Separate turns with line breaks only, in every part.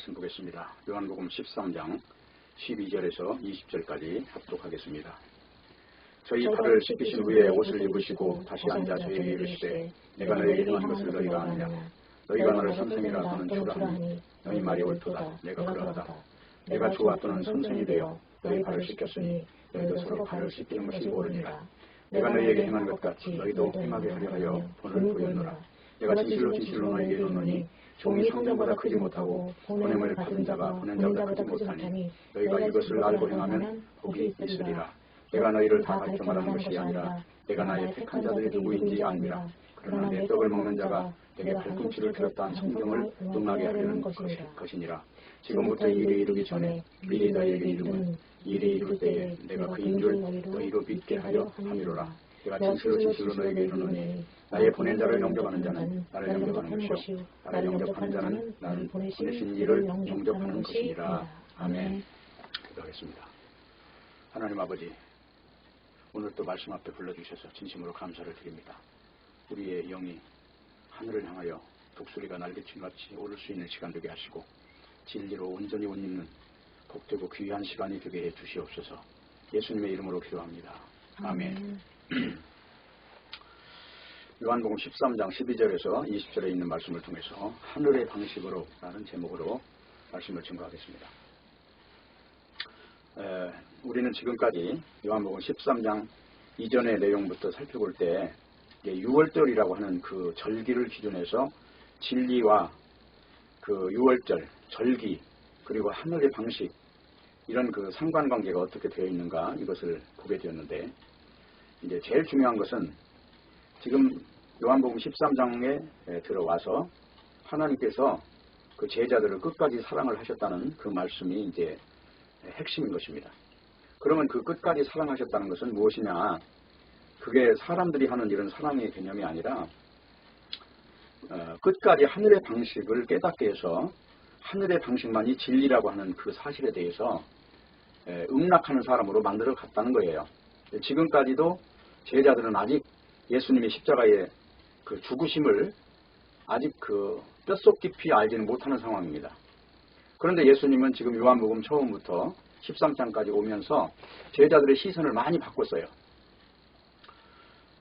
말씀 보겠습니다. 요한복음 13장 12절에서 20절까지 합독하겠습니다. 저희 발을 씻기신 후에 옷을 입으시고 다시 앉아 저희에게 이르시되 내가 너희에게 행한 것을 너희가 아느냐. 너희가 나를 선생이라 하는 줄 아니 너희 말이 옳도다. 내가 그러하다. 내가 주와 또는 선생이 되어 너희 발을 씻겼으니 너희도 서로 발을 씻기는 것이 옳으니라. 내가 너희에게 행한 것 같이 너희도 행하게 하려 하여 본을 보였노라. 내가 진실로 진실로 너희에게 이르노니 종이 성전보다 크지 못하고 보냄을 받은 자가 보낸 자보다 크지 못하니 너희가 이것을 알고 행하면 복이 있으리라. 내가 너희를 다 발견하는 것이 아니라 내가 나의 택한 자들이 누구인지 알미라. 그러나 내 떡을 먹는 자가 내게 발꿈치를 들었다는 성경을 응하게 하려는 것이니라. 지금부터 일이 이르기 전에 미리 너희에게 이름은 일이 이룰 때에 내가 그인 줄 너희로 믿게 하려 함이로라. 내가 진실로 진실로 너희에게 이르노니 나의 보낸 자를 영접하는 자는 나를 영접하는 것이요 나를 영접하는 자는 나를 보내신 이를 영접하는 것이니라. 아멘. 기도하겠습니다. 하나님 아버지, 오늘 또 말씀 앞에 불러주셔서 진심으로 감사를 드립니다. 우리의 영이 하늘을 향하여 독수리가 날개친같이 오를 수 있는 시간 되게 하시고 진리로 온전히 옷 입는 복되고 귀한 시간이 되게 해 주시옵소서. 예수님의 이름으로 기도합니다. 아멘. 요한복음 13장 12절에서 20절에 있는 말씀을 통해서 하늘의 방식으로 라는 제목으로 말씀을 증거하겠습니다. 우리는 지금까지 요한복음 13장 이전의 내용부터 살펴볼 때 6월절이라고 하는 그 절기를 기준해서 진리와 그 6월절, 절기, 그리고 하늘의 방식, 이런 그 상관관계가 어떻게 되어 있는가 이것을 보게 되었는데, 이제 제일 중요한 것은 지금 요한복음 13장에 들어와서 하나님께서 그 제자들을 끝까지 사랑을 하셨다는 그 말씀이 이제 핵심인 것입니다. 그러면 그 끝까지 사랑하셨다는 것은 무엇이냐? 그게 사람들이 하는 이런 사랑의 개념이 아니라 끝까지 하늘의 방식을 깨닫게 해서 하늘의 방식만이 진리라고 하는 그 사실에 대해서 응락하는 사람으로 만들어 갔다는 거예요. 지금까지도 제자들은 아직 예수님의 십자가의 그 죽으심을 아직 그 뼛속 깊이 알지는 못하는 상황입니다. 그런데 예수님은 지금 요한복음 처음부터 13장까지 오면서 제자들의 시선을 많이 바꿨어요.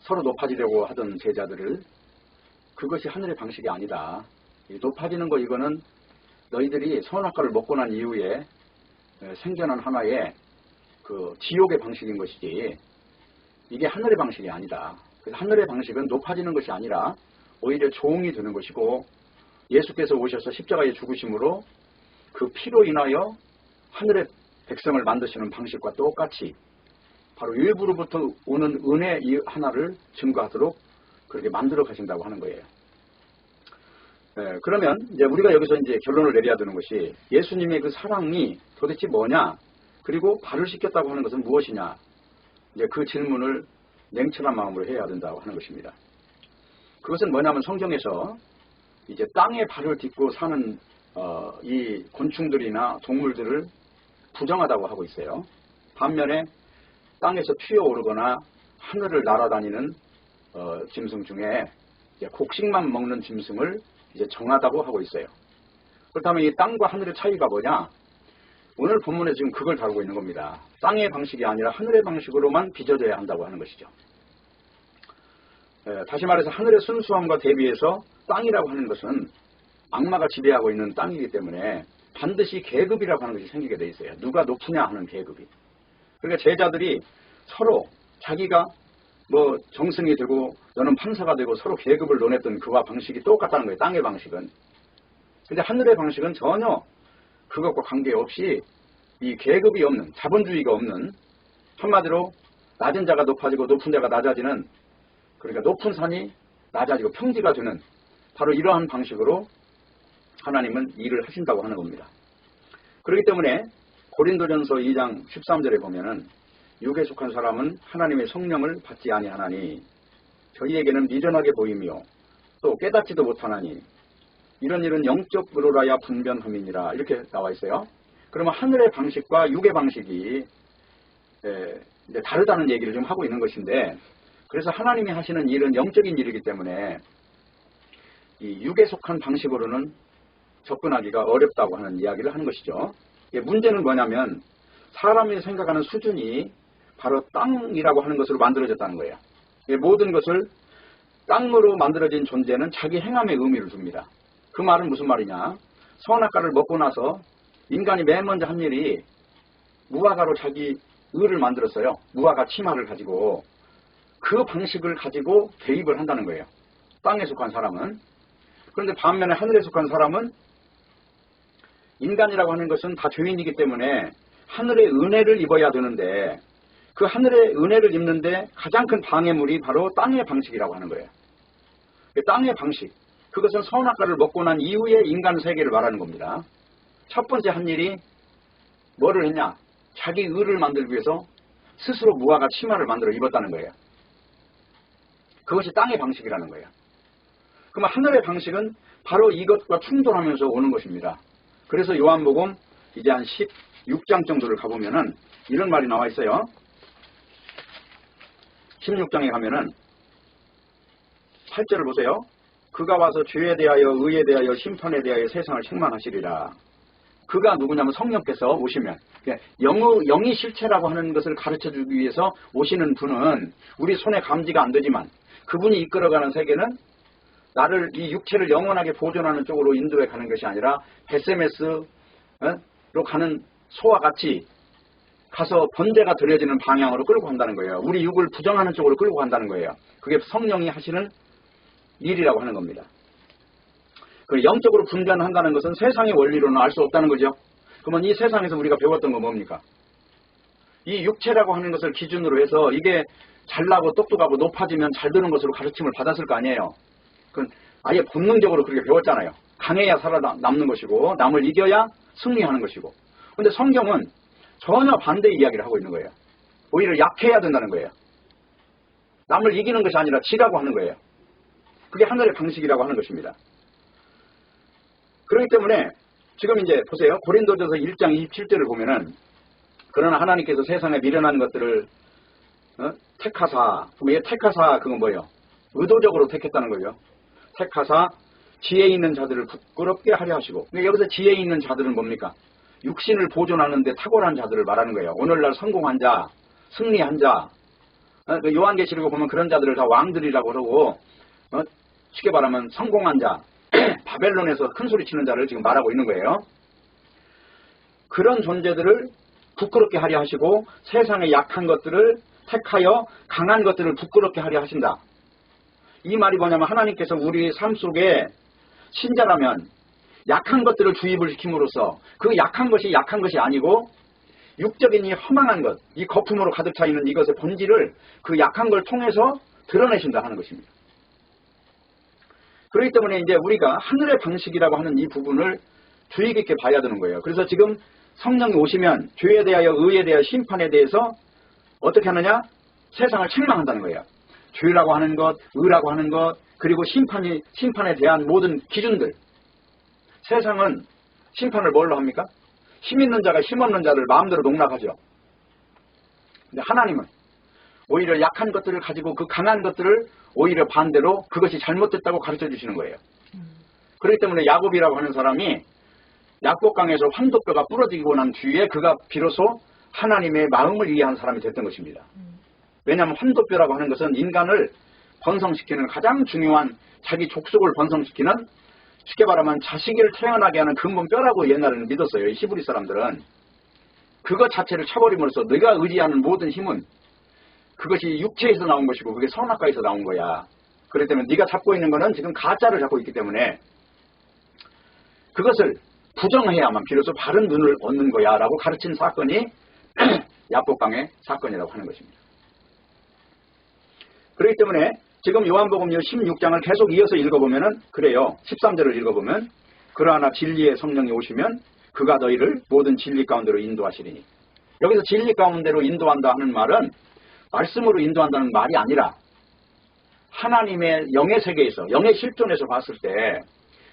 서로 높아지려고 하던 제자들을 그것이 하늘의 방식이 아니다. 높아지는 거 이거는 너희들이 선악과를 먹고 난 이후에 생겨난 하나의 그 지옥의 방식인 것이지 이게 하늘의 방식이 아니다. 그래서 하늘의 방식은 높아지는 것이 아니라 오히려 종이 되는 것이고 예수께서 오셔서 십자가의 죽으심으로 그 피로 인하여 하늘의 백성을 만드시는 방식과 똑같이 바로 일부로부터 오는 은혜 이 하나를 증거하도록 그렇게 만들어 가신다고 하는 거예요. 그러면 이제 우리가 여기서 이제 결론을 내려야 되는 것이 예수님의 그 사랑이 도대체 뭐냐? 그리고 발을 씻겼다고 하는 것은 무엇이냐? 이제 그 질문을 냉철한 마음으로 해야 된다고 하는 것입니다. 그것은 뭐냐면 성경에서 이제 땅에 발을 딛고 사는 이 곤충들이나 동물들을 부정하다고 하고 있어요. 반면에 땅에서 튀어오르거나 하늘을 날아다니는 짐승 중에 이제 곡식만 먹는 짐승을 이제 정하다고 하고 있어요. 그렇다면 이 땅과 하늘의 차이가 뭐냐? 오늘 본문에 지금 그걸 다루고 있는 겁니다. 땅의 방식이 아니라 하늘의 방식으로만 빚어져야 한다고 하는 것이죠. 다시 말해서 하늘의 순수함과 대비해서 땅이라고 하는 것은 악마가 지배하고 있는 땅이기 때문에 반드시 계급이라고 하는 것이 생기게 돼 있어요. 누가 높으냐 하는 계급이. 그러니까 제자들이 서로 자기가 뭐 정승이 되고 너는 판사가 되고 서로 계급을 논했던 그와 방식이 똑같다는 거예요. 땅의 방식은. 근데 하늘의 방식은 전혀 그것과 관계없이 이 계급이 없는, 자본주의가 없는, 한마디로 낮은 자가 높아지고 높은 자가 낮아지는, 그러니까 높은 산이 낮아지고 평지가 되는 바로 이러한 방식으로 하나님은 일을 하신다고 하는 겁니다. 그렇기 때문에 고린도전서 2장 13절에 보면은 육에 속한 사람은 하나님의 성령을 받지 아니하나니 저희에게는 미련하게 보이며 또 깨닫지도 못하나니 이런 일은 영적으로라야 분변함이니라 이렇게 나와 있어요. 그러면 하늘의 방식과 육의 방식이 이제 다르다는 얘기를 좀 하고 있는 것인데, 그래서 하나님이 하시는 일은 영적인 일이기 때문에 이 육에 속한 방식으로는 접근하기가 어렵다고 하는 이야기를 하는 것이죠. 문제는 뭐냐면 사람이 생각하는 수준이 바로 땅이라고 하는 것으로 만들어졌다는 거예요. 모든 것을 땅으로 만들어진 존재는 자기 행함의 의미를 줍니다. 그 말은 무슨 말이냐? 선악과를 먹고 나서 인간이 맨 먼저 한 일이 무화과로 자기 의를 만들었어요. 무화과 치마를 가지고 그 방식을 가지고 대입을 한다는 거예요. 땅에 속한 사람은. 그런데 반면에 하늘에 속한 사람은 인간이라고 하는 것은 다 죄인이기 때문에 하늘의 은혜를 입어야 되는데 그 하늘의 은혜를 입는데 가장 큰 방해물이 바로 땅의 방식이라고 하는 거예요. 땅의 방식. 그것은 선악과를 먹고 난 이후에 인간 세계를 말하는 겁니다. 첫 번째 한 일이 뭐를 했냐? 자기 의를 만들기 위해서 스스로 무화과 치마를 만들어 입었다는 거예요. 그것이 땅의 방식이라는 거예요. 그러면 하늘의 방식은 바로 이것과 충돌하면서 오는 것입니다. 그래서 요한복음 이제 한 16장 정도를 가보면은 이런 말이 나와 있어요. 16장에 가면은 8절을 보세요. 그가 와서 죄에 대하여 의에 대하여 심판에 대하여 세상을 책망하시리라. 그가 누구냐면 성령께서 오시면 영이 실체라고 하는 것을 가르쳐주기 위해서 오시는 분은 우리 손에 감지가 안 되지만 그분이 이끌어가는 세계는 나를 이 육체를 영원하게 보존하는 쪽으로 인도해 가는 것이 아니라 베세메스로 가는 소와 같이 가서 번제가 드려지는 방향으로 끌고 간다는 거예요. 우리 육을 부정하는 쪽으로 끌고 간다는 거예요. 그게 성령이 하시는 일이라고 하는 겁니다. 그 영적으로 분별한다는 것은 세상의 원리로는 알 수 없다는 거죠. 그러면 이 세상에서 우리가 배웠던 건 뭡니까? 이 육체라고 하는 것을 기준으로 해서 이게 잘나고 똑똑하고 높아지면 잘 되는 것으로 가르침을 받았을 거 아니에요. 그건 아예 본능적으로 그렇게 배웠잖아요. 강해야 살아남는 것이고 남을 이겨야 승리하는 것이고. 그런데 성경은 전혀 반대의 이야기를 하고 있는 거예요. 오히려 약해야 된다는 거예요. 남을 이기는 것이 아니라 지라고 하는 거예요. 그게 하늘의 방식이라고 하는 것입니다. 그렇기 때문에 지금 이제 보세요. 고린도전서 1장 27절을 보면은 그러나 하나님께서 세상에 미련한 것들을 택하사. 그럼 이 택하사 그건 뭐예요? 의도적으로 택했다는 거죠. 택하사 지혜 있는 자들을 부끄럽게 하려 하시고. 여기서 지혜 있는 자들은 뭡니까? 육신을 보존하는 데 탁월한 자들을 말하는 거예요. 오늘날 성공한 자, 승리한 자. 요한계시록에 보면 그런 자들을 다 왕들이라고 그러고 쉽게 말하면 성공한 자, 바벨론에서 큰소리 치는 자를 지금 말하고 있는 거예요. 그런 존재들을 부끄럽게 하려 하시고 세상의 약한 것들을 택하여 강한 것들을 부끄럽게 하려 하신다. 이 말이 뭐냐면 하나님께서 우리 삶 속에 신자라면 약한 것들을 주입을 시킴으로써 그 약한 것이 아니고 육적인 이 허망한 것, 이 거품으로 가득 차 있는 이것의 본질을 그 약한 걸 통해서 드러내신다 하는 것입니다. 그렇기 때문에 이제 우리가 하늘의 방식이라고 하는 이 부분을 주의 깊게 봐야 되는 거예요. 그래서 지금 성령이 오시면 죄에 대하여 의에 대하여 심판에 대해서 어떻게 하느냐? 세상을 책망한다는 거예요. 죄라고 하는 것, 의라고 하는 것, 그리고 심판에 대한 모든 기준들. 세상은 심판을 뭘로 합니까? 힘 있는 자가 힘 없는 자를 마음대로 농락하죠. 근데 하나님은 오히려 약한 것들을 가지고 그 강한 것들을 오히려 반대로 그것이 잘못됐다고 가르쳐 주시는 거예요. 그렇기 때문에 야곱이라고 하는 사람이 약복강에서 환도뼈가 부러지고 난 뒤에 그가 비로소 하나님의 마음을 이해한 사람이 됐던 것입니다. 왜냐하면 환도뼈라고 하는 것은 인간을 번성시키는 가장 중요한 자기 족속을 번성시키는 쉽게 말하면 자식을 태어나게 하는 근본뼈라고 옛날에는 믿었어요. 이 히브리 사람들은. 그것 자체를 쳐버림으로써 네가 의지하는 모든 힘은 그것이 육체에서 나온 것이고 그게 선악과에서 나온 거야. 그렇기 때문에 네가 잡고 있는 거는 지금 가짜를 잡고 있기 때문에 그것을 부정해야만 비로소 바른 눈을 얻는 거야 라고 가르친 사건이 야복강의 사건이라고 하는 것입니다. 그렇기 때문에 지금 요한복음 16장을 계속 이어서 읽어보면은 그래요. 13절을 읽어보면 그러나 진리의 성령이 오시면 그가 너희를 모든 진리 가운데로 인도하시리니. 여기서 진리 가운데로 인도한다 하는 말은 말씀으로 인도한다는 말이 아니라 하나님의 영의 세계에서 영의 실존에서 봤을 때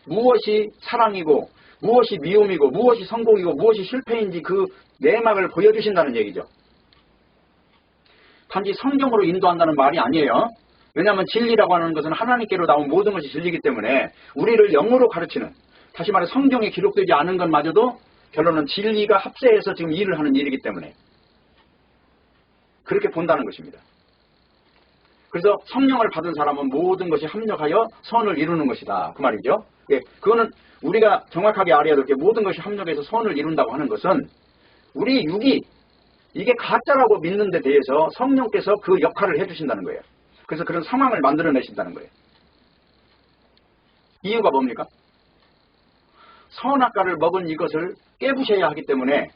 무엇이 사랑이고 무엇이 미움이고 무엇이 성공이고 무엇이 실패인지 그 내막을 보여주신다는 얘기죠. 단지 성경으로 인도한다는 말이 아니에요. 왜냐하면 진리라고 하는 것은 하나님께로 나온 모든 것이 진리이기 때문에 우리를 영으로 가르치는 다시 말해 성경에 기록되지 않은 것마저도 결론은 진리가 합세해서 지금 일을 하는 일이기 때문에 그렇게 본다는 것입니다. 그래서 성령을 받은 사람은 모든 것이 합력하여 선을 이루는 것이다. 그 말이죠. 그거는 우리가 정확하게 알아야 될 게 모든 것이 합력해서 선을 이룬다고 하는 것은 우리 육이 이게 가짜라고 믿는 데 대해서 성령께서 그 역할을 해주신다는 거예요. 그래서 그런 상황을 만들어내신다는 거예요. 이유가 뭡니까? 선악과를 먹은 이것을 깨부셔야 하기 때문에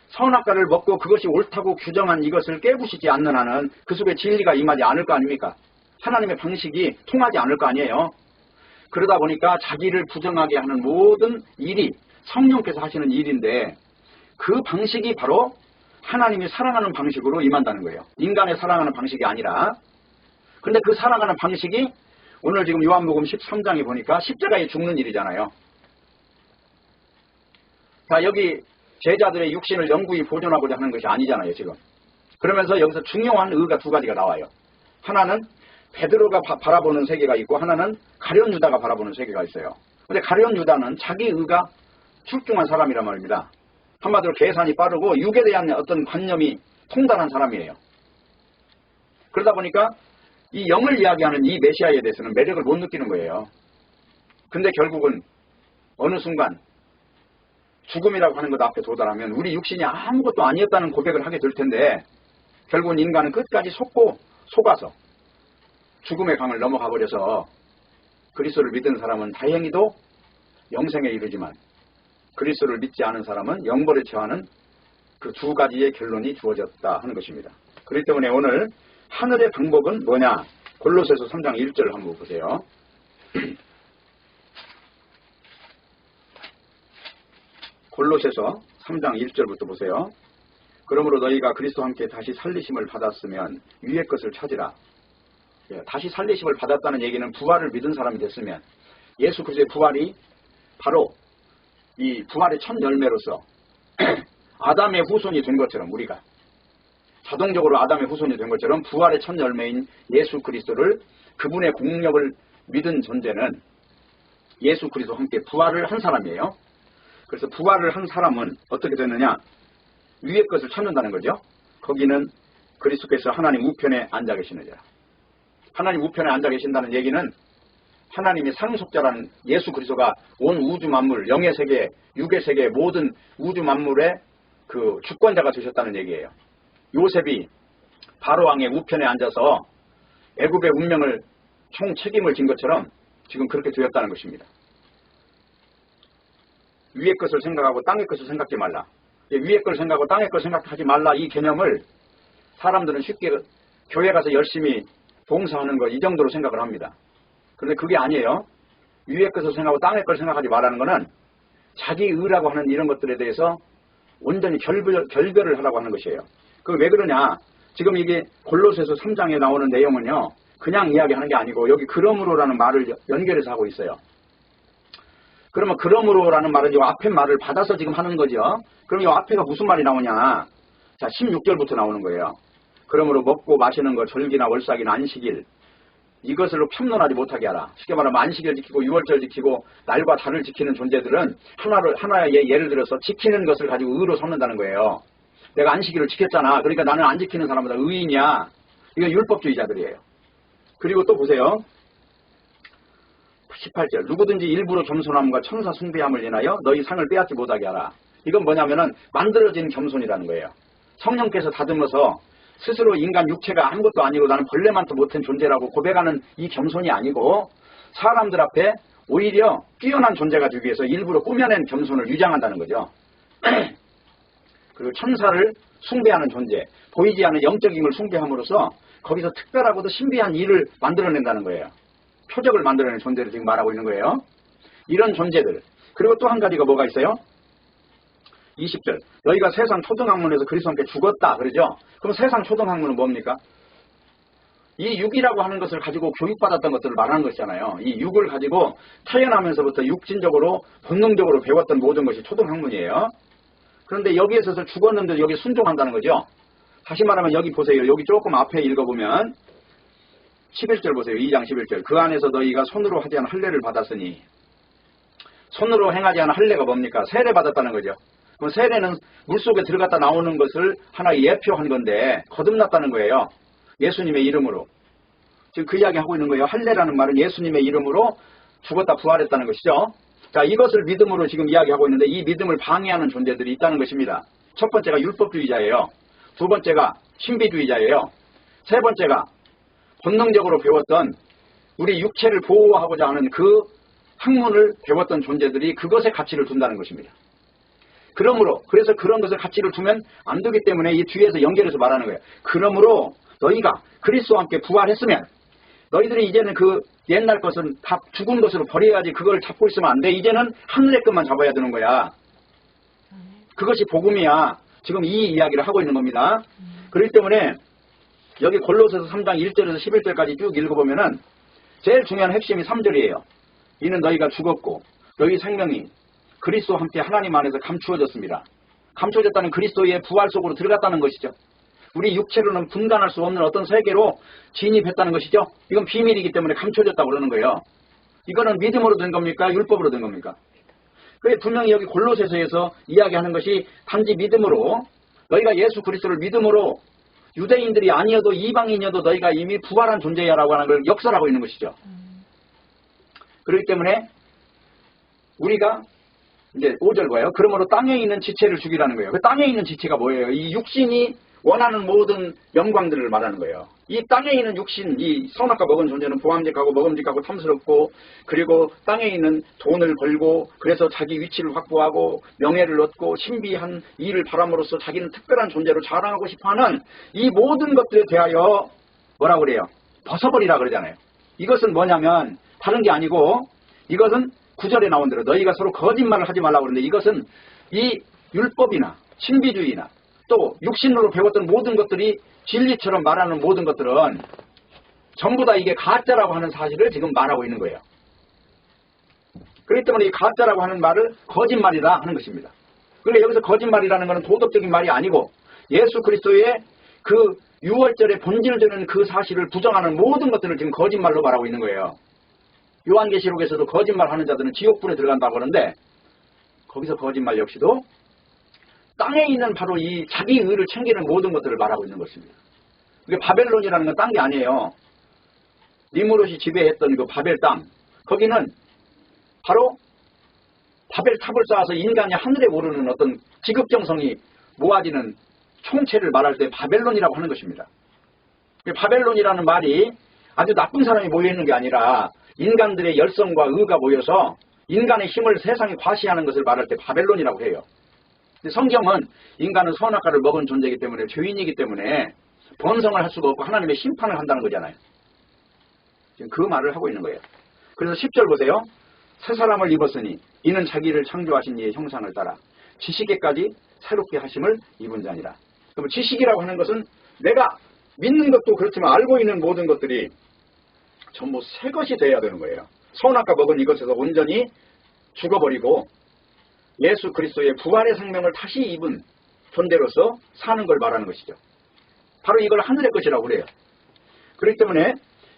선악과를 먹고 그것이 옳다고 규정한 이것을 깨부시지 않는 한은 그 속에 진리가 임하지 않을 거 아닙니까? 하나님의 방식이 통하지 않을 거 아니에요. 그러다 보니까 자기를 부정하게 하는 모든 일이 성령께서 하시는 일인데 그 방식이 바로 하나님이 사랑하는 방식으로 임한다는 거예요. 인간의 사랑하는 방식이 아니라. 그런데 그 사랑하는 방식이 오늘 지금 요한복음 13장에 보니까 십자가에 죽는 일이잖아요. 자, 여기 제자들의 육신을 영구히 보존하고자 하는 것이 아니잖아요, 지금. 그러면서 여기서 중요한 의가 두 가지가 나와요. 하나는 베드로가 바라보는 세계가 있고 하나는 가룟 유다가 바라보는 세계가 있어요. 근데 가룟 유다는 자기 의가 출중한 사람이란 말입니다. 한마디로 계산이 빠르고 육에 대한 어떤 관념이 통달한 사람이에요. 그러다 보니까 이 영을 이야기하는 이 메시아에 대해서는 매력을 못 느끼는 거예요. 근데 결국은 어느 순간 죽음이라고 하는 것 앞에 도달하면 우리 육신이 아무것도 아니었다는 고백을 하게 될 텐데 결국은 인간은 끝까지 속아서 죽음의 강을 넘어가 버려서 그리스도를 믿은 사람은 다행히도 영생에 이르지만 그리스도를 믿지 않은 사람은 영벌에 처하는 그 두 가지의 결론이 주어졌다 하는 것입니다. 그렇기 때문에 오늘 하늘의 방법은 뭐냐? 골로새서 3장 1절 한번 보세요. 골로새서 3장 1절부터 보세요. 그러므로 너희가 그리스도와 함께 다시 살리심을 받았으면 위의 것을 찾으라. 다시 살리심을 받았다는 얘기는 부활을 믿은 사람이 됐으면 예수 그리스도의 부활이 바로 이 부활의 첫 열매로서 아담의 후손이 된 것처럼 우리가 자동적으로 아담의 후손이 된 것처럼 부활의 첫 열매인 예수 그리스도를 그분의 공력을 믿은 존재는 예수 그리스도와 함께 부활을 한 사람이에요. 그래서 부활을 한 사람은 어떻게 되느냐? 위의 것을 찾는다는 거죠. 거기는 그리스도께서 하나님 우편에 앉아 계시느니라. 하나님 우편에 앉아 계신다는 얘기는 하나님이 상속자라는 예수 그리스도가 온 우주 만물, 영의 세계, 육의 세계 모든 우주 만물의 그 주권자가 되셨다는 얘기예요. 요셉이 바로 왕의 우편에 앉아서 애굽의 운명을 총 책임을 진 것처럼 지금 그렇게 되었다는 것입니다. 위의 것을 생각하고 땅의 것을 생각하지 말라. 위의 것을 생각하고 땅의 것을 생각하지 말라. 이 개념을 사람들은 쉽게 교회 가서 열심히 봉사하는 거 이 정도로 생각을 합니다. 그런데 그게 아니에요. 위의 것을 생각하고 땅의 것을 생각하지 말라는 것은 자기 의라고 하는 이런 것들에 대해서 온전히 결별을 하라고 하는 것이에요. 그 왜 그러냐? 지금 이게 골로새서 3장에 나오는 내용은요. 그냥 이야기하는 게 아니고 여기 그러므로라는 말을 연결해서 하고 있어요. 그러면 그러므로라는 말은 이 앞에 말을 받아서 지금 하는 거죠. 그럼 이 앞에가 무슨 말이 나오냐? 자, 16절부터 나오는 거예요. 그러므로 먹고 마시는 것, 절기나 월삭이나 안식일 이것으로 편론하지 못하게 하라. 쉽게 말하면 안식일 지키고 유월절 지키고 날과 달을 지키는 존재들은 하나의 예를 들어서 지키는 것을 가지고 의로 삼는다는 거예요. 내가 안식일을 지켰잖아. 그러니까 나는 안 지키는 사람보다 의인이야. 이건 율법주의자들이에요. 그리고 또 보세요. 18절 누구든지 일부러 겸손함과 천사 숭배함을 인하여 너희 상을 빼앗지 못하게 하라. 이건 뭐냐면은 만들어진 겸손이라는 거예요. 성령께서 다듬어서 스스로 인간 육체가 아무것도 아니고 나는 벌레만도 못한 존재라고 고백하는 이 겸손이 아니고 사람들 앞에 오히려 뛰어난 존재가 되기 위해서 일부러 꾸며낸 겸손을 유장한다는 거죠. 그리고 천사를 숭배하는 존재, 보이지 않는 영적임을 숭배함으로써 거기서 특별하고도 신비한 일을 만들어낸다는 거예요. 표적을 만들어내는 존재를 지금 말하고 있는 거예요. 이런 존재들. 그리고 또 한 가지가 뭐가 있어요? 20절 너희가 세상 초등학문에서 그리스도와 함께 죽었다 그러죠. 그럼 세상 초등학문은 뭡니까? 이 육이라고 하는 것을 가지고 교육받았던 것들을 말하는 것이잖아요. 이 육을 가지고 태어나면서부터 육진적으로 본능적으로 배웠던 모든 것이 초등학문이에요. 그런데 여기에 있어서 죽었는데 여기 순종한다는 거죠. 다시 말하면 여기 보세요. 여기 조금 앞에 읽어보면 11절 보세요. 2장 11절 그 안에서 너희가 손으로 하지 않은 할례를 받았으니 손으로 행하지 않은 할례가 뭡니까? 세례 받았다는 거죠. 그럼 세례는 물속에 들어갔다 나오는 것을 하나의 예표한 건데 거듭났다는 거예요. 예수님의 이름으로. 지금 그 이야기 하고 있는 거예요. 할례라는 말은 예수님의 이름으로 죽었다 부활했다는 것이죠. 자, 이것을 믿음으로 지금 이야기하고 있는데 이 믿음을 방해하는 존재들이 있다는 것입니다. 첫 번째가 율법주의자예요. 두 번째가 신비주의자예요. 세 번째가 본능적으로 배웠던 우리 육체를 보호하고자 하는 그 학문을 배웠던 존재들이 그것에 가치를 둔다는 것입니다. 그러므로 그래서 그런 것에 가치를 두면 안 되기 때문에 이 뒤에서 연결해서 말하는 거예요. 그러므로 너희가 그리스도와 함께 부활했으면 너희들이 이제는 그 옛날 것은 다 죽은 것으로 버려야지 그걸 잡고 있으면 안 돼. 이제는 하늘의 것만 잡아야 되는 거야. 그것이 복음이야. 지금 이 이야기를 하고 있는 겁니다. 그렇기 때문에 여기 골로새서 3장 1절에서 11절까지 쭉 읽어보면은 제일 중요한 핵심이 3절이에요. 이는 너희가 죽었고 너희 생명이 그리스도와 함께 하나님 안에서 감추어졌습니다. 감추어졌다는 그리스도의 부활 속으로 들어갔다는 것이죠. 우리 육체로는 분간할 수 없는 어떤 세계로 진입했다는 것이죠. 이건 비밀이기 때문에 감춰졌다고 그러는 거예요. 이거는 믿음으로 된 겁니까? 율법으로 된 겁니까? 그게 분명히 여기 골로새서에서 이야기하는 것이 단지 믿음으로 너희가 예수 그리스도를 믿음으로 유대인들이 아니어도 이방인이어도 너희가 이미 부활한 존재야라고 하는 걸 역설하고 있는 것이죠. 그렇기 때문에 우리가 이제 5절 뭐예요? 그러므로 땅에 있는 지체를 죽이라는 거예요. 그 땅에 있는 지체가 뭐예요? 이 육신이 원하는 모든 영광들을 말하는 거예요. 이 땅에 있는 육신, 이 선악과 먹은 존재는 보암직하고 먹음직하고 탐스럽고 그리고 땅에 있는 돈을 벌고 그래서 자기 위치를 확보하고 명예를 얻고 신비한 일을 바람으로써 자기는 특별한 존재로 자랑하고 싶어하는 이 모든 것들에 대하여 뭐라고 그래요? 벗어버리라 그러잖아요. 이것은 뭐냐면 다른 게 아니고 이것은 9절에 나온 대로 너희가 서로 거짓말을 하지 말라고 그러는데 이것은 이 율법이나 신비주의나 또 육신으로 배웠던 모든 것들이 진리처럼 말하는 모든 것들은 전부 다 이게 가짜라고 하는 사실을 지금 말하고 있는 거예요. 그렇기 때문에 이 가짜라고 하는 말을 거짓말이라 하는 것입니다. 그러니까 여기서 거짓말이라는 것은 도덕적인 말이 아니고 예수 그리스도의 그 유월절의 본질되는 그 사실을 부정하는 모든 것들을 지금 거짓말로 말하고 있는 거예요. 요한계시록에서도 거짓말하는 자들은 지옥불에 들어간다고 하는데 거기서 거짓말 역시도 땅에 있는 바로 이 자기 의를 챙기는 모든 것들을 말하고 있는 것입니다. 이게 바벨론이라는 건 딴 게 아니에요. 니무롯이 지배했던 그 바벨 땅, 거기는 바로 바벨탑을 쌓아서 인간이 하늘에 오르는 어떤 지극정성이 모아지는 총체를 말할 때 바벨론이라고 하는 것입니다. 바벨론이라는 말이 아주 나쁜 사람이 모여있는 게 아니라 인간들의 열성과 의가 모여서 인간의 힘을 세상에 과시하는 것을 말할 때 바벨론이라고 해요. 성경은 인간은 선악과를 먹은 존재이기 때문에 죄인이기 때문에 번성을 할 수가 없고 하나님의 심판을 한다는 거잖아요. 지금 그 말을 하고 있는 거예요. 그래서 10절 보세요. 새 사람을 입었으니 이는 자기를 창조하신 이의 형상을 따라 지식에까지 새롭게 하심을 입은 자니라. 그럼 지식이라고 하는 것은 내가 믿는 것도 그렇지만 알고 있는 모든 것들이 전부 새 것이 돼야 되는 거예요. 선악과 먹은 이것에서 온전히 죽어버리고 예수 그리스도의 부활의 생명을 다시 입은 존재로서 사는 걸 말하는 것이죠. 바로 이걸 하늘의 것이라고 그래요. 그렇기 때문에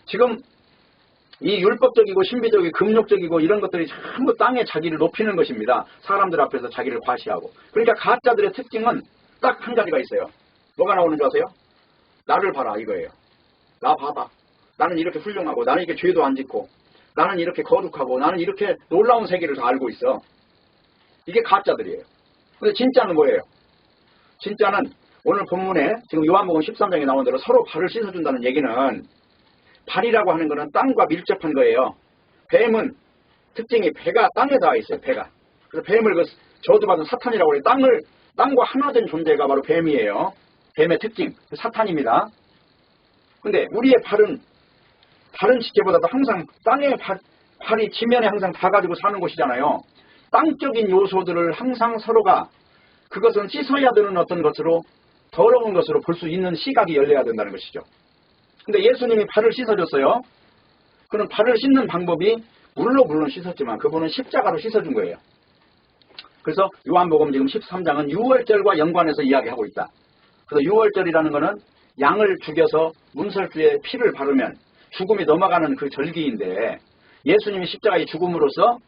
지금 이 율법적이고 신비적이고 금욕적이고 이런 것들이 전부 땅에 자기를 높이는 것입니다. 사람들 앞에서 자기를 과시하고. 그러니까 가짜들의 특징은 딱 한 가지가 있어요. 뭐가 나오는 줄 아세요? 나를 봐라 이거예요. 나 봐봐. 나는 이렇게 훌륭하고 나는 이렇게 죄도 안 짓고 나는 이렇게 거룩하고 나는 이렇게 놀라운 세계를 다 알고 있어. 이게 가짜들이에요. 근데 진짜는 뭐예요? 진짜는 오늘 본문에 지금 요한복음 13장에 나온 대로 서로 발을 씻어준다는 얘기는 발이라고 하는 거는 땅과 밀접한 거예요. 뱀은 특징이 배가 땅에 닿아 있어요. 배가. 그래서 뱀을 그 저주받은 사탄이라고 해요. 땅과 하나 된 존재가 바로 뱀이에요. 뱀의 특징, 사탄입니다. 근데 우리의 발은 다른 지체보다도 항상 땅에 발이 지면에 항상 닿아가지고 사는 곳이잖아요. 땅적인 요소들을 항상 서로가 그것은 씻어야 되는 어떤 것으로 더러운 것으로 볼 수 있는 시각이 열려야 된다는 것이죠. 근데 예수님이 발을 씻어줬어요. 그는 발을 씻는 방법이 물론 씻었지만 그분은 십자가로 씻어준 거예요. 그래서 요한복음 지금 13장은 유월절과 연관해서 이야기하고 있다. 그래서 유월절이라는 거는 양을 죽여서 문설주에 피를 바르면 죽음이 넘어가는 그 절기인데 예수님이 십자가의 죽음으로써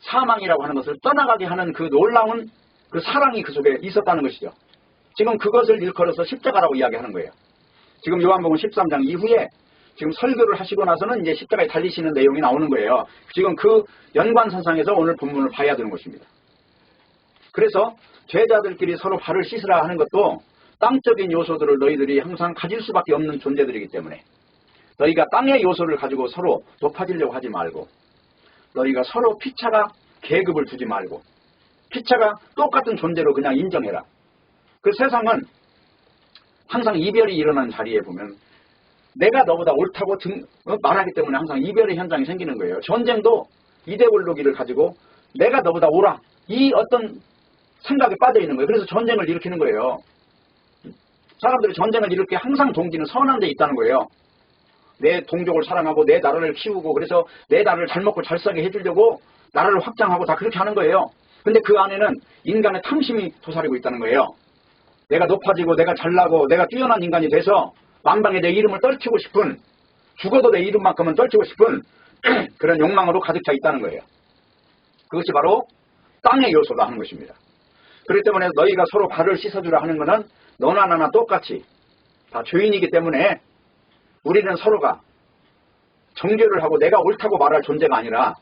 사망이라고 하는 것을 떠나가게 하는 그 놀라운 그 사랑이 그 속에 있었다는 것이죠. 지금 그것을 일컬어서 십자가라고 이야기하는 거예요. 지금 요한복음 13장 이후에 지금 설교를 하시고 나서는 이제 십자가에 달리시는 내용이 나오는 거예요. 지금 그 연관선상에서 오늘 본문을 봐야 되는 것입니다. 그래서 제자들끼리 서로 발을 씻으라 하는 것도 땅적인 요소들을 너희들이 항상 가질 수밖에 없는 존재들이기 때문에 너희가 땅의 요소를 가지고 서로 높아지려고 하지 말고 너희가 서로 피차가 계급을 두지 말고 피차가 똑같은 존재로 그냥 인정해라. 그 세상은 항상 이별이 일어나는 자리에 보면 내가 너보다 옳다고 말하기 때문에 항상 이별의 현상이 생기는 거예요. 전쟁도 이데올로기를 가지고 내가 너보다 옳아. 이 어떤 생각에 빠져 있는 거예요. 그래서 전쟁을 일으키는 거예요. 사람들이 전쟁을 일으키게 항상 동기는 선한 데 있다는 거예요. 내 동족을 사랑하고 내 나라를 키우고 그래서 내 나라를 잘 먹고 잘 살게 해주려고 나라를 확장하고 다 그렇게 하는 거예요. 근데 그 안에는 인간의 탐심이 도사리고 있다는 거예요. 내가 높아지고 내가 잘나고 내가 뛰어난 인간이 돼서 만방에 내 이름을 떨치고 싶은 죽어도 내 이름만큼은 떨치고 싶은 그런 욕망으로 가득 차 있다는 거예요. 그것이 바로 땅의 요소다 하는 것입니다. 그렇기 때문에 너희가 서로 발을 씻어주라 하는 것은 너나 나나 똑같이 다 죄인이기 때문에 우리는 서로가 정죄를 하고 내가 옳다고 말할 존재가 아니라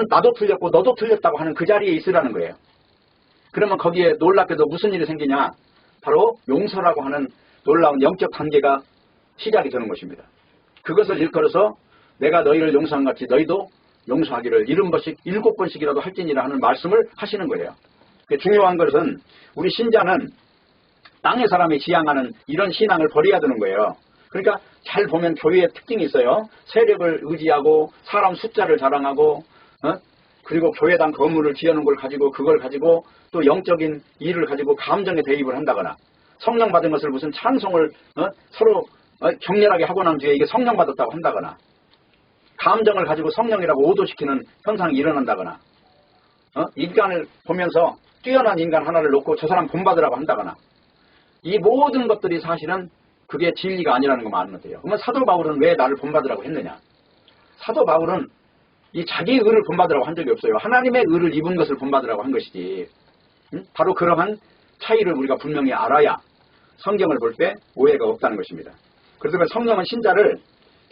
나도 틀렸고 너도 틀렸다고 하는 그 자리에 있으라는 거예요. 그러면 거기에 놀랍게도 무슨 일이 생기냐? 바로 용서라고 하는 놀라운 영적 단계가 시작이 되는 것입니다. 그것을 일컬어서 내가 너희를 용서한 같이 너희도 용서하기를 70번씩 7번씩이라도 할지니라 하는 말씀을 하시는 거예요. 중요한 것은 우리 신자는 땅의 사람이 지향하는 이런 신앙을 버려야 되는 거예요. 그러니까 잘 보면 교회의 특징이 있어요. 세력을 의지하고 사람 숫자를 자랑하고 그리고 교회당 건물을 지어놓은 걸 가지고 그걸 가지고 또 영적인 일을 가지고 감정에 대입을 한다거나 성령 받은 것을 무슨 찬송을 서로 격렬하게 하고 난 뒤에 이게 성령 받았다고 한다거나 감정을 가지고 성령이라고 오도시키는 현상이 일어난다거나 인간을 보면서 뛰어난 인간 하나를 놓고 저 사람 본받으라고 한다거나 이 모든 것들이 사실은 그게 진리가 아니라는 거 말하면 돼요. 그러면 사도 바울은 왜 나를 본받으라고 했느냐? 사도 바울은 이 자기의 의를 본받으라고 한 적이 없어요. 하나님의 의를 입은 것을 본받으라고 한 것이지. 바로 그러한 차이를 우리가 분명히 알아야 성경을 볼 때 오해가 없다는 것입니다. 그래서 성령은 신자를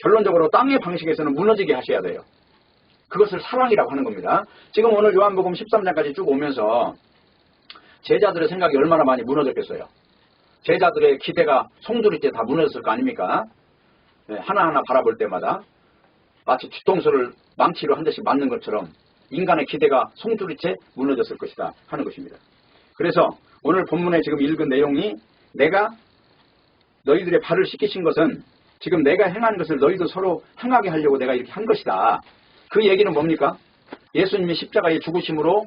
결론적으로 땅의 방식에서는 무너지게 하셔야 돼요. 그것을 사랑이라고 하는 겁니다. 지금 오늘 요한복음 13장까지 쭉 오면서 제자들의 생각이 얼마나 많이 무너졌겠어요. 제자들의 기대가 송두리째 다 무너졌을 거 아닙니까? 하나하나 바라볼 때마다 마치 뒤통수를 망치로 한 대씩 맞는 것처럼 인간의 기대가 송두리째 무너졌을 것이다 하는 것입니다. 그래서 오늘 본문에 지금 읽은 내용이 내가 너희들의 발을 씻기신 것은 지금 내가 행한 것을 너희도 서로 행하게 하려고 내가 이렇게 한 것이다. 그 얘기는 뭡니까? 예수님이 십자가에 죽으심으로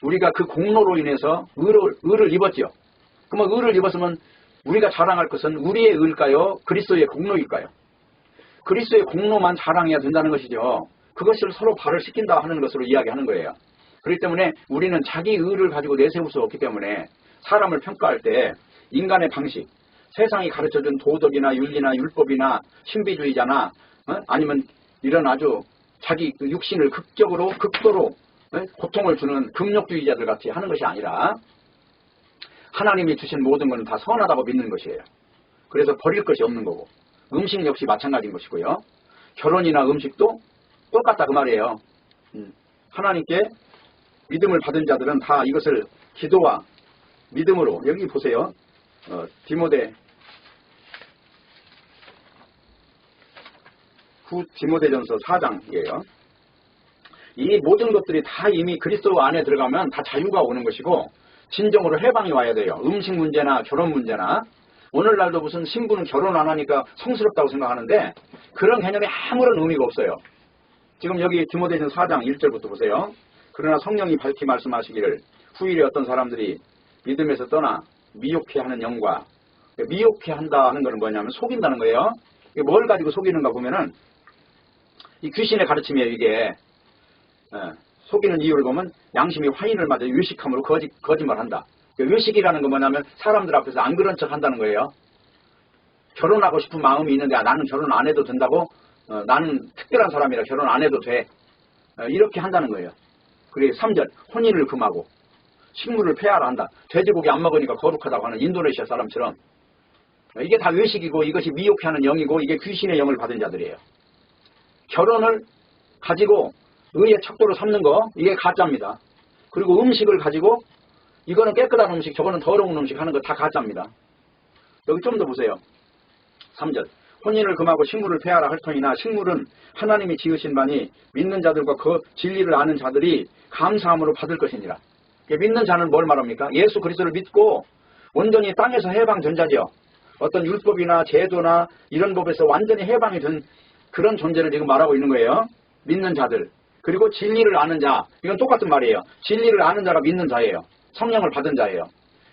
우리가 그 공로로 인해서 의를 입었지요. 그러면 의를 입었으면 우리가 자랑할 것은 우리의 의일까요? 그리스도의 공로일까요? 그리스도의 공로만 자랑해야 된다는 것이죠. 그것을 서로 발을 씻긴다 하는 것으로 이야기하는 거예요. 그렇기 때문에 우리는 자기 의를 가지고 내세울 수 없기 때문에 사람을 평가할 때 인간의 방식, 세상이 가르쳐준 도덕이나 윤리나 율법이나 신비주의자나 아니면 이런 아주 자기 육신을 극도로 고통을 주는 금욕주의자들 같이 하는 것이 아니라 하나님이 주신 모든 것은 다 선하다고 믿는 것이에요. 그래서 버릴 것이 없는 거고 음식 역시 마찬가지인 것이고요. 결혼이나 음식도 똑같다 그 말이에요. 하나님께 믿음을 받은 자들은 다 이것을 기도와 믿음으로 여기 보세요. 디모데전서 4장이에요. 이 모든 것들이 다 이미 그리스도 안에 들어가면 다 자유가 오는 것이고 진정으로 해방이 와야 돼요. 음식 문제나 결혼 문제나 오늘날도 무슨 신부는 결혼 안 하니까 성스럽다고 생각하는데 그런 개념이 아무런 의미가 없어요. 지금 여기 디모데전서 4장 1절부터 보세요. 그러나 성령이 밝히 말씀하시기를 후일에 어떤 사람들이 믿음에서 떠나 미혹해 하는 영과 미혹해 한다 하는 것은 뭐냐면 속인다는 거예요. 뭘 가지고 속이는가 보면은 이 귀신의 가르침이에요. 이게 속이는 이유를 보면 양심이 화인을 맞아 의식함으로 거짓말한다. 의식이라는 건 뭐냐면 사람들 앞에서 안 그런 척 한다는 거예요. 결혼하고 싶은 마음이 있는데 나는 결혼 안 해도 된다고 나는 특별한 사람이라 결혼 안 해도 돼. 이렇게 한다는 거예요. 그리고 3절 혼인을 금하고 식물을 폐하라 한다. 돼지고기 안 먹으니까 거룩하다고 하는 인도네시아 사람처럼 이게 다 외식이고 이것이 미혹해 하는 영이고 이게 귀신의 영을 받은 자들이에요. 결혼을 가지고 의의 척도로 삼는 거 이게 가짜입니다. 그리고 음식을 가지고 이거는 깨끗한 음식 저거는 더러운 음식 하는 거 다 가짜입니다. 여기 좀 더 보세요. 3절 혼인을 금하고 식물을 폐하라 할 터이나 식물은 하나님이 지으신 바니 믿는 자들과 그 진리를 아는 자들이 감사함으로 받을 것이니라. 믿는 자는 뭘 말합니까? 예수 그리스도를 믿고 온전히 땅에서 해방된 자죠. 어떤 율법이나 제도나 이런 법에서 완전히 해방이 된 그런 존재를 지금 말하고 있는 거예요. 믿는 자들. 그리고 진리를 아는 자. 이건 똑같은 말이에요. 진리를 아는 자가 믿는 자예요. 성령을 받은 자예요.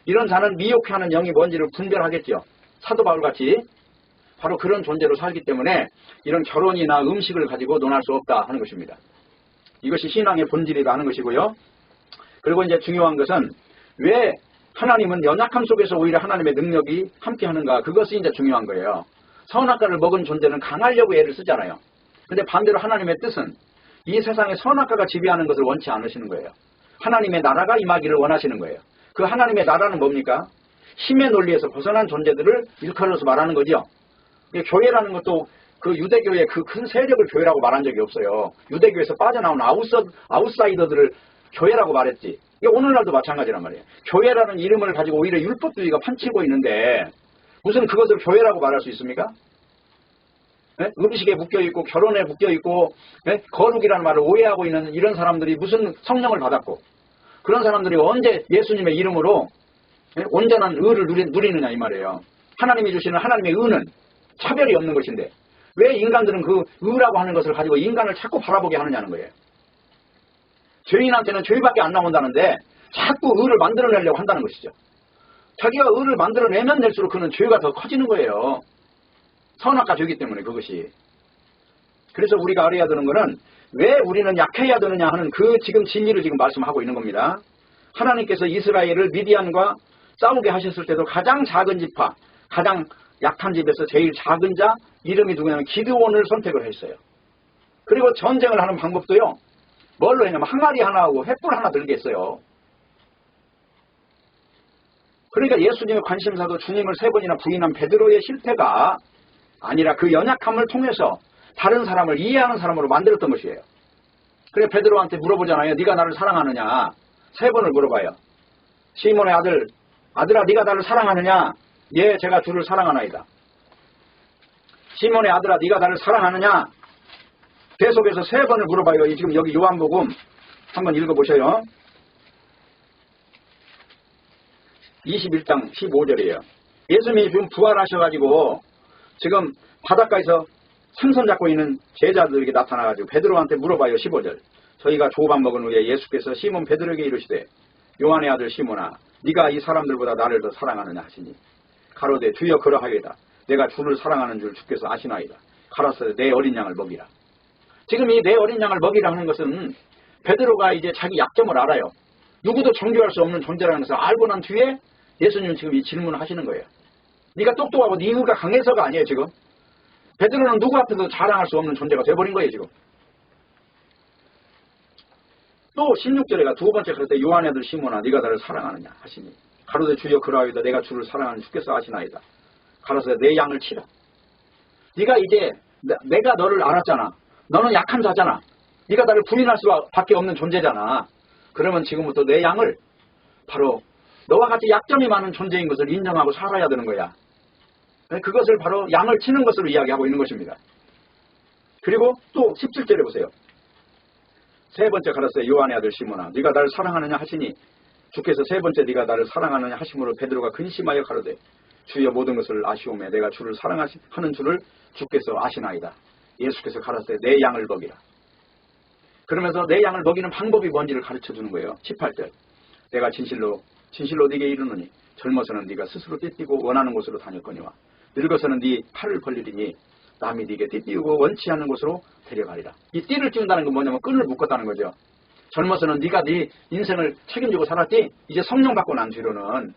이런 자는 미혹하는 영이 뭔지를 분별하겠죠. 사도 바울같이 바로 그런 존재로 살기 때문에 이런 결혼이나 음식을 가지고 논할 수 없다 하는 것입니다. 이것이 신앙의 본질이다 하는 것이고요. 그리고 이제 중요한 것은 왜 하나님은 연약함 속에서 오히려 하나님의 능력이 함께하는가. 그것이 이제 중요한 거예요. 선악과를 먹은 존재는 강하려고 애를 쓰잖아요. 근데 반대로 하나님의 뜻은 이 세상에 선악과가 지배하는 것을 원치 않으시는 거예요. 하나님의 나라가 임하기를 원하시는 거예요. 그 하나님의 나라는 뭡니까? 힘의 논리에서 벗어난 존재들을 일컬어서 말하는 거죠. 교회라는 것도 그 유대교의 그 큰 세력을 교회라고 말한 적이 없어요. 유대교에서 빠져나온 아웃사이더들을 교회라고 말했지. 이게 오늘날도 마찬가지란 말이에요. 교회라는 이름을 가지고 오히려 율법주의가 판치고 있는데 무슨 그것을 교회라고 말할 수 있습니까? 네? 음식에 묶여있고 결혼에 묶여있고 네? 거룩이라는 말을 오해하고 있는 이런 사람들이 무슨 성령을 받았고 그런 사람들이 언제 예수님의 이름으로 네? 온전한 의를 누리느냐 이 말이에요. 하나님이 주시는 하나님의 의는 차별이 없는 것인데 왜 인간들은 그 의라고 하는 것을 가지고 인간을 자꾸 바라보게 하느냐는 거예요. 죄인한테는 죄밖에 안 나온다는데 자꾸 의를 만들어내려고 한다는 것이죠. 자기가 의를 만들어내면 낼수록 그는 죄가 더 커지는 거예요. 선악과 죄이기 때문에 그것이. 그래서 우리가 알아야 되는 것은 왜 우리는 약해야 되느냐 하는 그 지금 진리를 지금 말씀하고 있는 겁니다. 하나님께서 이스라엘을 미디안과 싸우게 하셨을 때도 가장 작은 지파, 가장 약한 집에서 제일 작은 자 이름이 누구냐면 기드온을 선택을 했어요. 그리고 전쟁을 하는 방법도요. 뭘로 했냐면 항아리 하나하고 횃불 하나 들게 했어요. 그러니까 예수님의 관심사도 주님을 3번이나 부인한 베드로의 실패가 아니라 그 연약함을 통해서 다른 사람을 이해하는 사람으로 만들었던 것이에요. 그래 베드로한테 물어보잖아요. 네가 나를 사랑하느냐? 3번을 물어봐요. 시몬의 아들아 네가 나를 사랑하느냐? 예, 제가 주를 사랑하나이다. 시몬의 아들아 네가 나를 사랑하느냐? 계속해서 3번을 물어봐요. 지금 여기 요한복음 한번 읽어보셔요. 21장 15절이에요. 예수님이 지금 부활하셔가지고 지금 바닷가에서 생선 잡고 있는 제자들에게 나타나가지고 베드로한테 물어봐요. 15절. 저희가 조밥 먹은 후에 예수께서 시몬 베드로에게 이르시되 요한의 아들 시몬아 네가 이 사람들보다 나를 더 사랑하느냐 하시니 가로되 주여 그러하이다. 내가 주를 사랑하는 줄 주께서 아시나이다. 가라사대 내 어린 양을 먹이라. 지금 이 내 어린 양을 먹이라 하는 것은 베드로가 이제 자기 약점을 알아요. 누구도 정죄할 수 없는 존재라는 것을 알고 난 뒤에 예수님은 지금 이 질문을 하시는 거예요. 네가 똑똑하고 네 의가 강해서가 아니에요 지금. 베드로는 누구 앞에서 자랑할 수 없는 존재가 돼버린 거예요 지금. 또 16절에가 두 번째 그럴 때 요한의 아들 시몬아 네가 나를 사랑하느냐 하시니 가로되 주여 그러하이다. 내가 주를 사랑하는 주께서 아시나이다. 가로되 내 양을 치라. 네가 이제 내가 너를 알았잖아. 너는 약한 자잖아. 네가 나를 부인할 수밖에 없는 존재잖아. 그러면 지금부터 내 양을 바로 너와 같이 약점이 많은 존재인 것을 인정하고 살아야 되는 거야. 그것을 바로 양을 치는 것으로 이야기하고 있는 것입니다. 그리고 또 17절에 보세요. 3번째 가라사대 요한의 아들 시몬아 네가 나를 사랑하느냐 하시니 주께서 3번째 네가 나를 사랑하느냐 하심으로 베드로가 근심하여 가로되 주여 모든 것을 아시오매 내가 주를 사랑하는 줄을 주께서 아시나이다. 예수께서 가라사대 내 양을 먹이라. 그러면서 내 양을 먹이는 방법이 뭔지를 가르쳐주는 거예요. 18절 내가 진실로 네게 이르노니 젊어서는 네가 스스로 띠띠고 원하는 곳으로 다녔거니와 늙어서는 네 팔을 벌리리니 남이 네게 띠띠우고 원치 않는 곳으로 데려가리라. 이 띠를 띄운다는 건 뭐냐면 끈을 묶었다는 거죠. 젊어서는 네가 네 인생을 책임지고 살았지 이제 성령 받고 난 뒤로는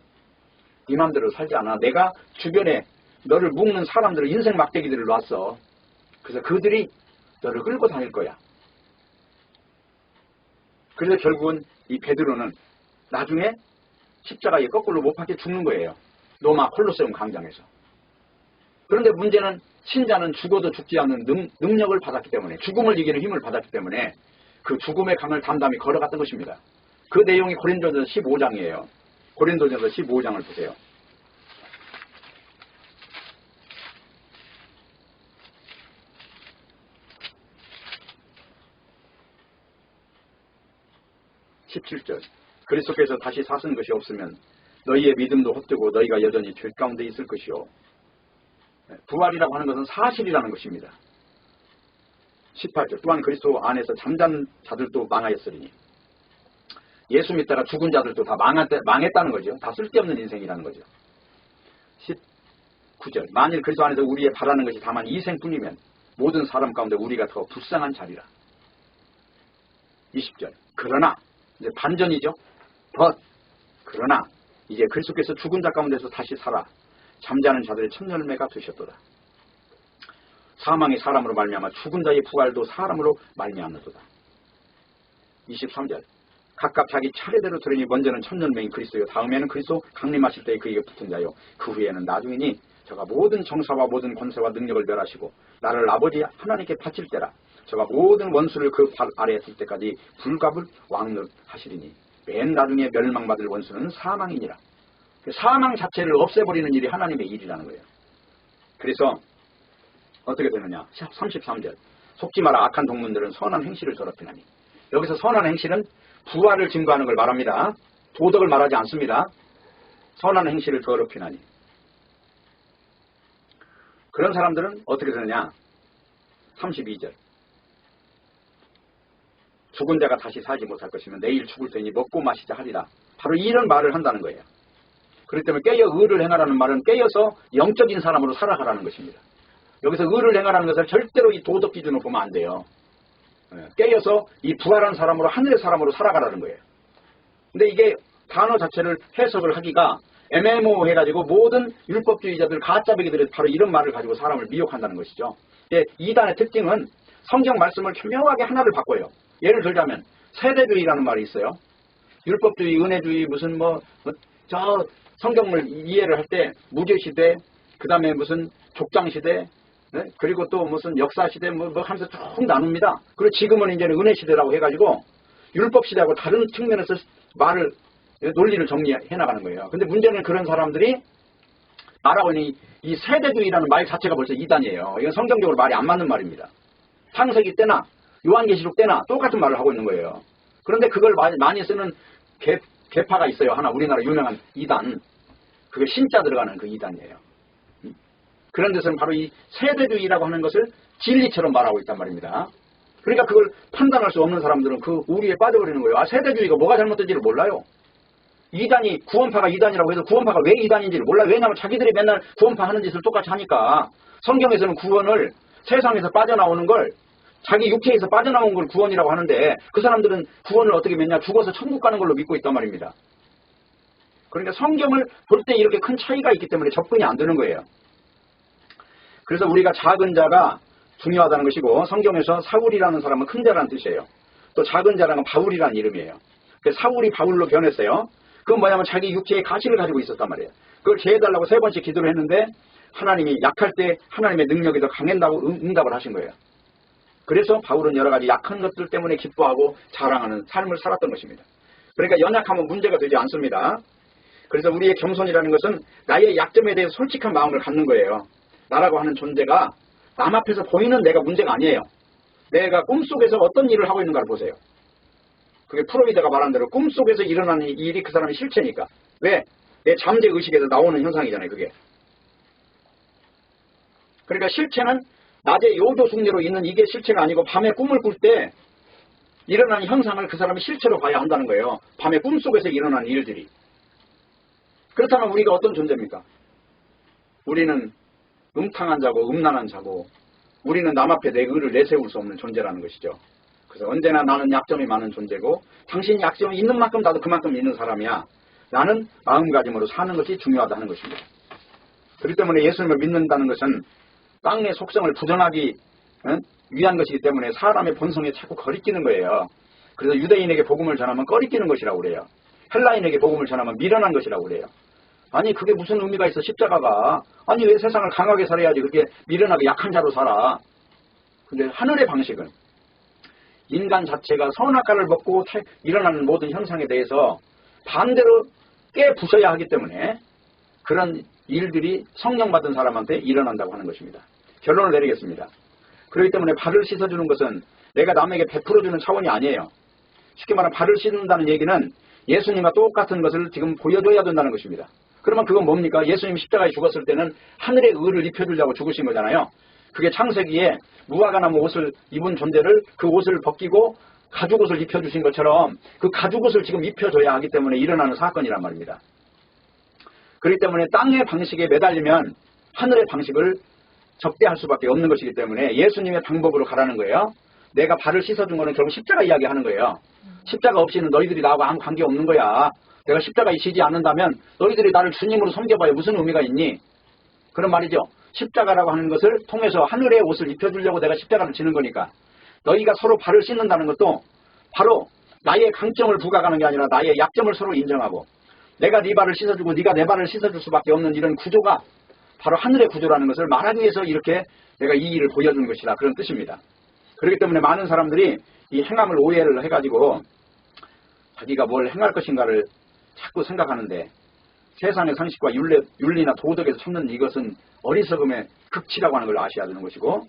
네 맘대로 살지 않아. 내가 주변에 너를 묶는 사람들을 인생 막대기들을 놨어. 그래서 그들이 너를 끌고 다닐 거야. 그래서 결국은 이 베드로는 나중에 십자가에 거꾸로 못 박혀 죽는 거예요. 로마 콜로세움 광장에서. 그런데 문제는 신자는 죽어도 죽지 않는 능력을 받았기 때문에, 죽음을 이기는 힘을 받았기 때문에 그 죽음의 강을 담담히 걸어갔던 것입니다. 그 내용이 고린도전서 15장이에요. 고린도전서 15장을 보세요. (17절) 그리스도께서 다시 사신 것이 없으면 너희의 믿음도 헛되고 너희가 여전히 죄 가운데 있을 것이요. 부활이라고 하는 것은 사실이라는 것입니다. 18절 또한 그리스도 안에서 잠잔 자들도 망하였으리니, 예수 믿다가 죽은 자들도 다 망했다는 거죠. 다 쓸데없는 인생이라는 거죠. 19절 만일 그리스도 안에서 우리의 바라는 것이 다만 이 생뿐이면 모든 사람 가운데 우리가 더 불쌍한 자리라. 20절 그러나 이제 반전이죠. 그러나 이제 그리스도께서 죽은 자 가운데서 다시 살아 잠자는 자들의 첫 열매가 되셨도다. 사망이 사람으로 말미암아 죽은 자의 부활도 사람으로 말미암는도다. 23절 각각 자기 차례대로 들으니 먼저는 첫 열매인 그리스도요 다음에는 그리스도 강림하실 때에 그에게 붙은 자요 그 후에는 나중이니 저가 모든 정사와 모든 권세와 능력을 멸하시고 나를 아버지 하나님께 바칠 때라 저가 모든 원수를 그 발 아래에 둘 때까지 불갑을 왕노하시리니 맨 나중에 멸망받을 원수는 사망이니라. 사망 자체를 없애버리는 일이 하나님의 일이라는 거예요. 그래서 어떻게 되느냐. 33절 속지 마라 악한 동문들은 선한 행실을 더럽히나니. 여기서 선한 행실은 부활을 증거하는 걸 말합니다. 도덕을 말하지 않습니다. 선한 행실을 더럽히나니. 그런 사람들은 어떻게 되느냐. 32절 죽은 자가 다시 살지 못할 것이면 내일 죽을 테니 먹고 마시자 하리라. 바로 이런 말을 한다는 거예요. 그렇기 때문에 깨어 의를 행하라는 말은 깨어서 영적인 사람으로 살아가라는 것입니다. 여기서 의를 행하라는 것을 절대로 이 도덕 기준으로 보면 안 돼요. 깨어서 이 부활한 사람으로 하늘의 사람으로 살아가라는 거예요. 근데 이게 단어 자체를 해석을 하기가 애매모호해가지고 모든 율법주의자들 가짜배기들이 바로 이런 말을 가지고 사람을 미혹한다는 것이죠. 이단의 특징은 성경 말씀을 교묘하게 하나를 바꿔요. 예를 들자면 세대주의라는 말이 있어요. 율법주의, 은혜주의, 무슨 저 성경을 이해를 할 때 무죄시대, 그 다음에 무슨 족장시대, 네? 그리고 또 무슨 역사시대 하면서 쭉 나눕니다. 그리고 지금은 이제는 은혜시대라고 해가지고 율법시대하고 다른 측면에서 말을, 논리를 정리해 나가는 거예요. 근데 문제는 그런 사람들이 말하고 있는 이 세대주의라는 말 자체가 벌써 이단이에요. 이건 성경적으로 말이 안 맞는 말입니다. 창세기 때나 요한계시록 때나 똑같은 말을 하고 있는 거예요. 그런데 그걸 많이 쓰는 계파가 있어요. 하나 우리나라 유명한 이단. 그게 신자 들어가는 그 이단이에요. 그런 데서는 바로 이 세대주의라고 하는 것을 진리처럼 말하고 있단 말입니다. 그러니까 그걸 판단할 수 없는 사람들은 그 우리에 빠져버리는 거예요. 세대주의가 뭐가 잘못된지를 몰라요. 이단이, 구원파가 이단이라고 해서 구원파가 왜 이단인지를 몰라요. 왜냐하면 자기들이 맨날 구원파 하는 짓을 똑같이 하니까. 성경에서는 구원을 세상에서 빠져나오는 걸, 자기 육체에서 빠져나온 걸 구원이라고 하는데 그 사람들은 구원을 어떻게 믿냐. 죽어서 천국 가는 걸로 믿고 있단 말입니다. 그러니까 성경을 볼 때 이렇게 큰 차이가 있기 때문에 접근이 안 되는 거예요. 그래서 우리가 작은 자가 중요하다는 것이고, 성경에서 사울이라는 사람은 큰 자라는 뜻이에요. 또 작은 자라는 건 바울이라는 이름이에요. 그래서 사울이 바울로 변했어요. 그건 뭐냐면 자기 육체의 가시를 가지고 있었단 말이에요. 그걸 제해달라고 3번씩 기도를 했는데 하나님이 약할 때 하나님의 능력이 더 강한다고 응답을 하신 거예요. 그래서 바울은 여러 가지 약한 것들 때문에 기뻐하고 자랑하는 삶을 살았던 것입니다. 그러니까 연약하면 문제가 되지 않습니다. 그래서 우리의 겸손이라는 것은 나의 약점에 대해서 솔직한 마음을 갖는 거예요. 나라고 하는 존재가 남 앞에서 보이는 내가 문제가 아니에요. 내가 꿈속에서 어떤 일을 하고 있는가를 보세요. 그게 프로이드가 말한 대로 꿈속에서 일어나는 일이 그 사람의 실체니까. 왜? 내 잠재의식에서 나오는 현상이잖아요. 그게. 그러니까 실체는 낮에 요조숙녀로 있는 이게 실체가 아니고 밤에 꿈을 꿀 때 일어나는 현상을 그 사람의 실체로 봐야 한다는 거예요. 밤에 꿈속에서 일어나는 일들이. 그렇다면 우리가 어떤 존재입니까? 우리는 음탕한 자고 음란한 자고, 우리는 남 앞에 내 의를 내세울 수 없는 존재라는 것이죠. 그래서 언제나 나는 약점이 많은 존재고 당신이 약점이 있는 만큼 나도 그만큼 있는 사람이야. 나는 마음가짐으로 사는 것이 중요하다는 것입니다. 그렇기 때문에 예수님을 믿는다는 것은 땅의 속성을 부정하기 위한 것이기 때문에 사람의 본성에 자꾸 거리끼는 거예요. 그래서 유대인에게 복음을 전하면 꺼리끼는 것이라고 그래요. 헬라인에게 복음을 전하면 미련한 것이라고 그래요. 아니 그게 무슨 의미가 있어 십자가가. 아니 왜 세상을 강하게 살아야지 그렇게 미련하게 약한 자로 살아. 근데 하늘의 방식은 인간 자체가 선악과를 먹고 일어나는 모든 현상에 대해서 반대로 깨부숴야 하기 때문에 그런 일들이 성령 받은 사람한테 일어난다고 하는 것입니다. 결론을 내리겠습니다. 그렇기 때문에 발을 씻어주는 것은 내가 남에게 베풀어주는 차원이 아니에요. 쉽게 말하면 발을 씻는다는 얘기는 예수님과 똑같은 것을 지금 보여줘야 된다는 것입니다. 그러면 그건 뭡니까? 예수님이 십자가에 죽었을 때는 하늘의 의를 입혀주려고 죽으신 거잖아요. 그게 창세기에 무화과나무 옷을 입은 존재를 그 옷을 벗기고 가죽옷을 입혀주신 것처럼 그 가죽옷을 지금 입혀줘야 하기 때문에 일어나는 사건이란 말입니다. 그렇기 때문에 땅의 방식에 매달리면 하늘의 방식을 적대할 수밖에 없는 것이기 때문에 예수님의 방법으로 가라는 거예요. 내가 발을 씻어준 거는 결국 십자가 이야기하는 거예요. 십자가 없이는 너희들이 나하고 아무 관계 없는 거야. 내가 십자가에 지지 않는다면 너희들이 나를 주님으로 섬겨봐야 무슨 의미가 있니? 그런 말이죠. 십자가라고 하는 것을 통해서 하늘의 옷을 입혀주려고 내가 십자가를 지는 거니까 너희가 서로 발을 씻는다는 것도 바로 나의 강점을 부각하는 게 아니라 나의 약점을 서로 인정하고 내가 네 발을 씻어주고 네가 내 발을 씻어줄 수밖에 없는 이런 구조가 바로 하늘의 구조라는 것을 말하기 위해서 이렇게 내가 이 일을 보여주는 것이다. 그런 뜻입니다. 그렇기 때문에 많은 사람들이 이 행함을 오해를 해가지고 자기가 뭘 행할 것인가를 자꾸 생각하는데 세상의 상식과 윤리나 도덕에서 찾는 이것은 어리석음의 극치라고 하는 걸 아셔야 되는 것이고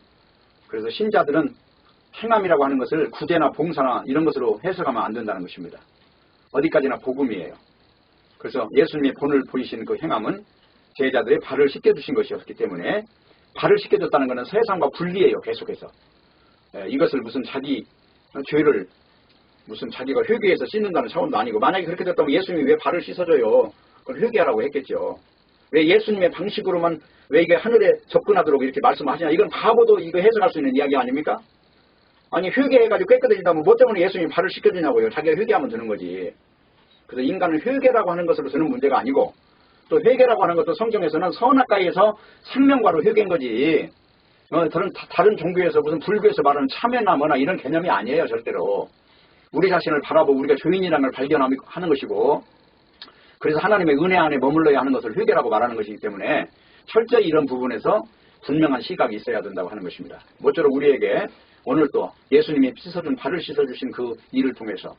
그래서 신자들은 행함이라고 하는 것을 구제나 봉사나 이런 것으로 해석하면 안 된다는 것입니다. 어디까지나 복음이에요. 그래서 예수님의 본을 보이신 그 행함은 제자들의 발을 씻겨주신 것이었기 때문에 발을 씻겨줬다는 것은 세상과 분리해요. 계속해서. 이것을 무슨 자기 죄를 무슨 자기가 회개해서 씻는다는 차원도 아니고 만약에 그렇게 됐다면 예수님이 왜 발을 씻어줘요? 그걸 회개하라고 했겠죠. 왜 예수님의 방식으로만 왜 이게 하늘에 접근하도록 이렇게 말씀하시냐? 이건 바보도 이거 해석할 수 있는 이야기 아닙니까? 아니 회개해가지고 깨끗해진다면 뭐 때문에 예수님이 발을 씻겨주냐고요. 자기가 회개하면 되는 거지. 그래서 인간은 회개라고 하는 것으로 저는 문제가 아니고 또 회개라고 하는 것도 성경에서는 선악과에서 생명과로 회개인 거지. 다른 종교에서 무슨 불교에서 말하는 참회나 뭐나 이런 개념이 아니에요. 절대로. 우리 자신을 바라보고 우리가 죄인이라는 걸 발견하는 것이고 그래서 하나님의 은혜 안에 머물러야 하는 것을 회개라고 말하는 것이기 때문에 철저히 이런 부분에서 분명한 시각이 있어야 된다고 하는 것입니다. 모쪼록 우리에게 오늘 또 예수님이 씻어준 발을 씻어주신 그 일을 통해서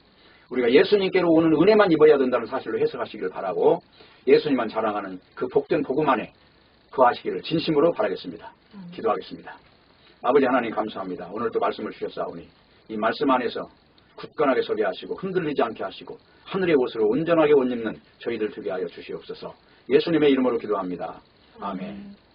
우리가 예수님께로 오는 은혜만 입어야 된다는 사실로 해석하시기를 바라고 예수님만 자랑하는 그 복된 복음 안에 거하시기를 진심으로 바라겠습니다. 기도하겠습니다. 아버지 하나님 감사합니다. 오늘 또 말씀을 주셨사오니 이 말씀 안에서 굳건하게 서게 하시고 흔들리지 않게 하시고 하늘의 옷으로 온전하게 옷 입는 저희들 되게 하여 주시옵소서. 예수님의 이름으로 기도합니다. 아멘.